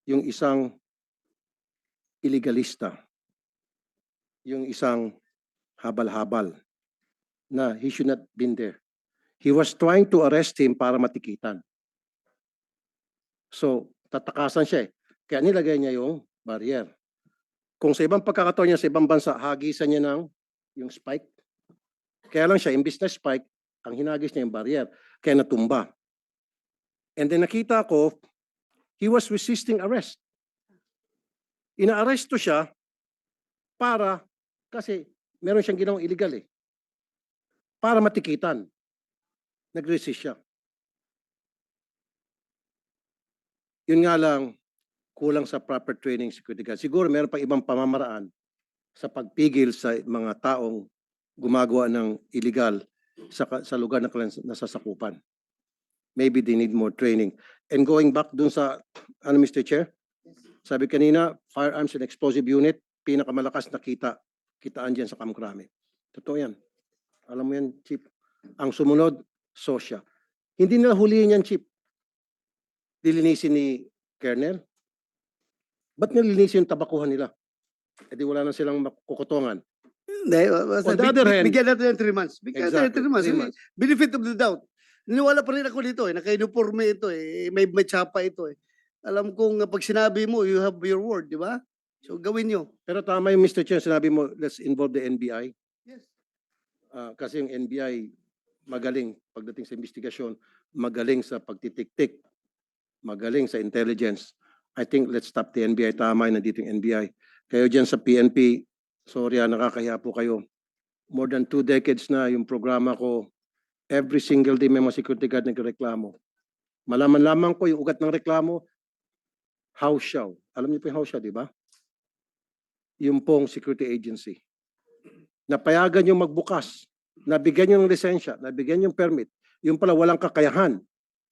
yung isang illegalista, yung isang habal-habal na he should not been there. He was trying to arrest him para matikitan. So, tatakasan siya eh. Kaya nilagay niya yung barrier. Kung sa ibang pagkakataon niya sa ibang bansa, hagisan niya ng yung spike. Kaya lang siya, imbis na spike, ang hinagis niya yung barrier. Kaya natumba. And then nakita ko, he was resisting arrest. Ina-arresto siya para, kasi meron siyang ginawang illegal eh. Para matikitan. Nag-resist siya. Yun nga lang, kulang sa proper training security guard. Siguro meron pa ibang pamamaraan sa pagpigil sa mga taong gumagawa ng illegal sa lugar na nasasakupan. Maybe they need more training. And going back dun sa, Mr. Chair, sabi kanina, firearms and explosive unit, pinakamalakas na kitaan dyan sa Kamkrame. Totoo yan. Alam mo yan, Chief. Ang sumunod, SOSYA. Hindi nila huliin yan, Chief. Dilinisin ni Colonel. Ba't nilinisin yung tabakuhan nila? E di wala na silang makukutongan. Hindi, On the other hand, bigyan natin ng 3 months. Bigyan natin ng 3 months. 3 months. Benefit of the doubt. Niniwala pa rin ako dito eh. Naka-uniforme ito eh. May tsapa ito eh. Alam kong pag sinabi mo, you have your word, di ba? So gawin nyo. Pero tama yung Mr. Chair, sinabi mo, let's involve the NBI. Yes. Kasi yung NBI, magaling pagdating sa investigasyon, magaling sa pagtitik-tik, magaling sa intelligence. I think let's stop the NBI. Tama yung nandito yung NBI. Kayo dyan sa PNP, sorry nakakahiya po kayo. More than 2 decades na yung programa ko, every single day may mga security guard nagreklamo. Malaman lamang ko yung ugat ng reklamo, house show. Alam niyo po yung house show, di ba? Yung pong security agency. Napayagan yung magbukas, nabigyan yung lisensya, nabigyan yung permit. Yung pala walang kakayahan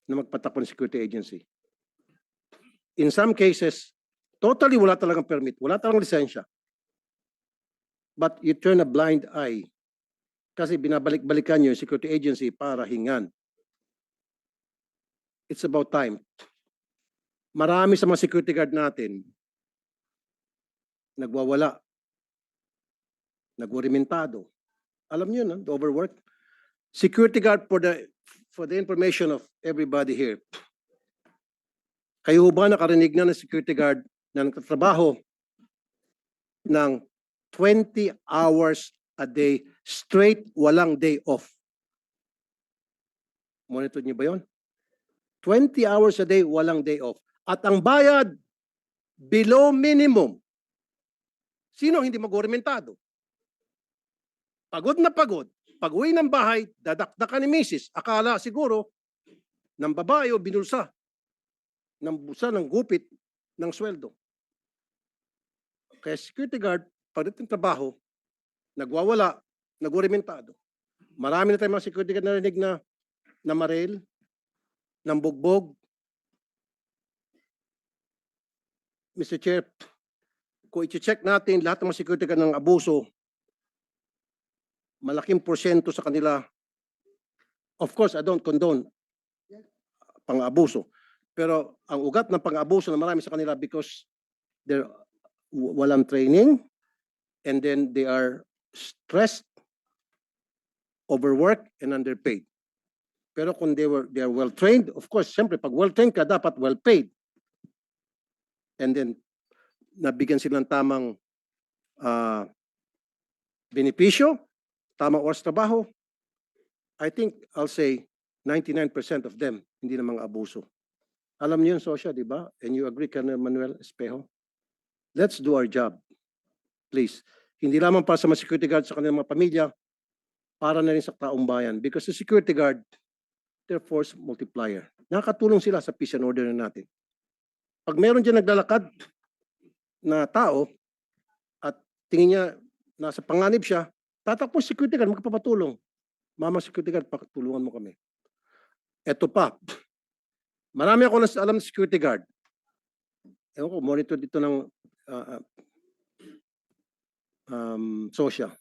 na magpatakbo ng security agency. In some cases, totally wala talagang permit, wala talagang lisensya. But you turn a blind eye kasi binabalik-balikan nyo yung security agency para hingan. It's about time. Marami sa mga security guard natin nagwawala, nagwarimentado. Alam niyo na, the overwork. Security guard for the information of everybody here. Kayo ba nakarinig na ng security guard na nagtatrabaho ng 20 hours a day straight, walang day off? Monitor niyo ba yun? 20 hours a day, walang day off. At ang bayad, below minimum. Sino hindi mag-orimentado? Pagod na pagod. Pag-uwi ng bahay, dadakdakan ni Mrs. Akala siguro ng babae o binulsa ng gupit ng sweldo. Kaya security guard, pagdating trabaho, nagwawala, nag-orimentado. Marami na tayong mga security guard narinig na marel, ng bugbog. Mr. Chair, kung i-check natin lahat ng mga security guard ng abuso, malaking porsyento sa kanila, of course, I don't condone pang-abuso. Pero ang ugat ng pang-abuso na marami sa kanila because they're walang training and then they are stressed, overworked, and underpaid. Pero kung they are well trained, of course, siyempre pag well trained ka, dapat well paid. And then nabigyan silang tamang benepisyo, tamang oras trabaho. I think I'll say 99% of them hindi na mga abuso. Alam niyo yung Sosya, di ba? And you agree, Colonel Manuel Espejo? Let's do our job. Please. Hindi lamang para sa mga security guard sa kanilang mga pamilya, para na rin sa taong bayan. Because the security guard, they're force multiplier. Nakakatulong sila sa peace and order na natin. Pag meron dyan naglalakad na tao at tingin niya nasa panganib siya, tatakbo security guard, magpapatulong. Mama security guard, pakatulungan mo kami. Eto pa, marami ako alam ng security guard. Ewan ko, monitor dito ng Sosya.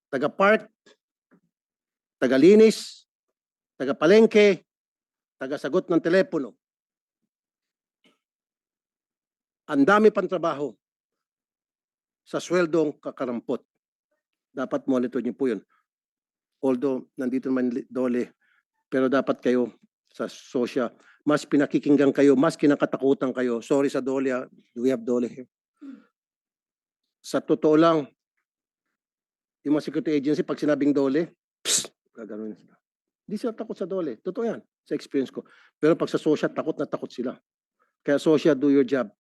Taga-park, taga-linis, taga-palengke, taga-sagot ng telepono. Ang dami pang trabaho sa sweldong kakarampot. Dapat monitor niyo po yun. Although, nandito naman Dole, pero dapat kayo sa sosya, mas pinakikinggan kayo, mas kinakatakutan kayo. Sorry sa Dole, do we have Dole here? Sa totoo lang, yung mga security agency, pag sinabing Dole, gagano'n sila. Hindi sila takot sa Dole. Totoo yan, sa experience ko. Pero pag sa sosya, takot na takot sila. Kaya sosya, do your job.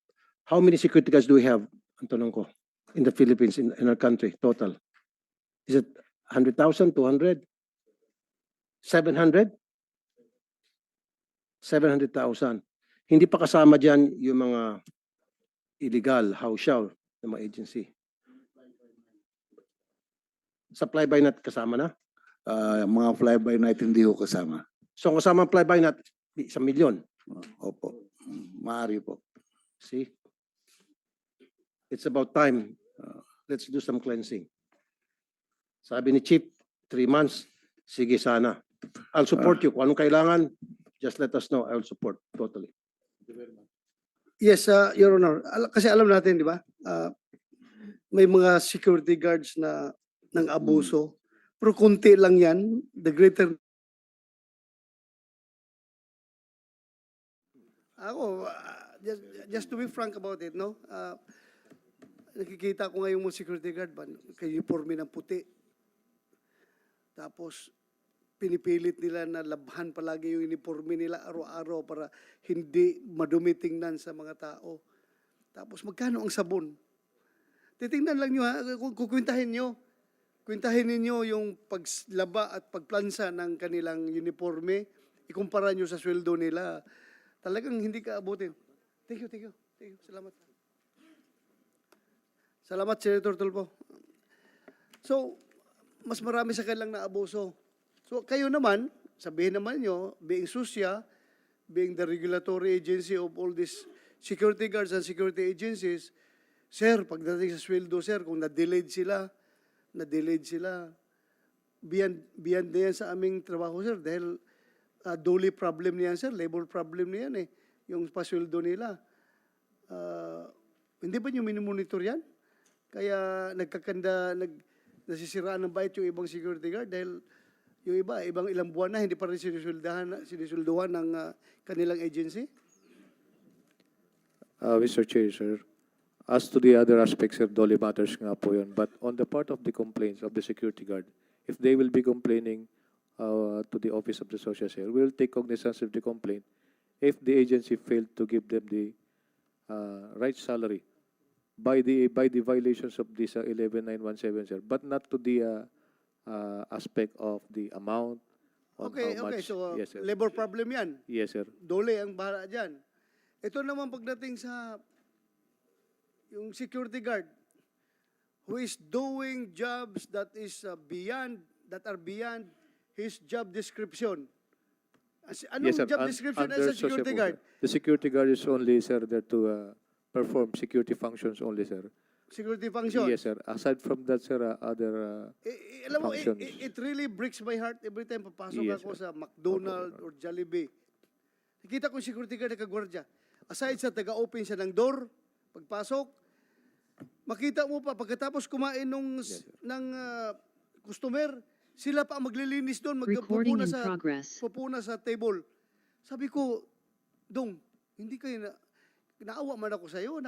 How many security guards do we have? Ang tanong ko, in the Philippines, in our country, total. Is it 100,000, 200? 700? 700,000. Hindi pa kasama dyan yung mga illegal, house ng mga agency. Sa fly-by-night kasama na? Mga fly-by-night hindi ko kasama. So ang kasama ang fly-by-night, 1,000,000. Opo. Maaari po. See? It's about time. Let's do some cleansing. Sabi ni Chief, 3 months. Sige sana. I'll support you. Kung anong kailangan, just let us know. I'll support totally. Yes, Your Honor. Kasi alam natin, di ba? May mga security guards na ng abuso. Pero kunti lang yan. The greater... Ako, just to be frank about it, no? Nakikita ko ngayong mga security guard ba, kay uniforme ng puti. Tapos, pinipilit nila na labhan palagi yung uniforme nila araw-araw para hindi madumi tingnan sa mga tao. Tapos, magkano ang sabon? Titingnan lang nyo ha, kukwintahin nyo. Kwintahin ninyo yung paglaba at pagplansa ng kanilang uniforme. Ikumpara nyo sa sweldo nila. Talagang hindi ka abutin. Thank you. Salamat. Salamat, Senator Tulfo. So, mas marami sa kanilang naabuso. So, kayo naman, sabihin naman nyo, being SUSYA, being the regulatory agency of all these security guards and security agencies, sir, pagdating sa sweldo, sir, kung na-delayed sila, beyond na yan sa aming trabaho, sir, dahil dole problem niyan, sir, labor problem niyan yung pasweldo nila. Hindi ba nyo minimonitor yan? Kaya nasisiraan ng bait yung ibang security guard dahil yung ilang buwan na, hindi pa rin sinisulduhan ng kanilang agency? Mr. Chair, sir. As to the other aspects, sir, Dole matters nga po yun. But on the part of the complaints of the security guard, if they will be complaining to the Office of the Social Sir, we will take cognizance of the complaint if the agency failed to give them the right salary by the violations of this 11917, sir, but not to the aspect of the amount on how much. So yes, sir. labor problem yan. Yes, sir. Dole ang bahala dyan. Ito naman pagdating sa yung security guard who is doing jobs that are beyond his job description. Anong Yes, sir. job description ay Under sa security social guard? po, sir. The security guard is only, sir, there to perform security functions only, sir. Security function. Yes, sir. Aside from that, sir, other Alam mo, functions. it really breaks my heart every time papasok Yes, ako sir. sa McDonald's or Jollibee. Nakita ko yung security guard na kagwardya. Aside sa taga-open siya ng door, pagpasok, makita mo pa, pagkatapos kumain Yes, sir. ng customer, sila pa ang maglilinis doon, Recording in progress. pupuna sa table. Sabi ko, Dong, hindi kayo naawa man ako sa'yo,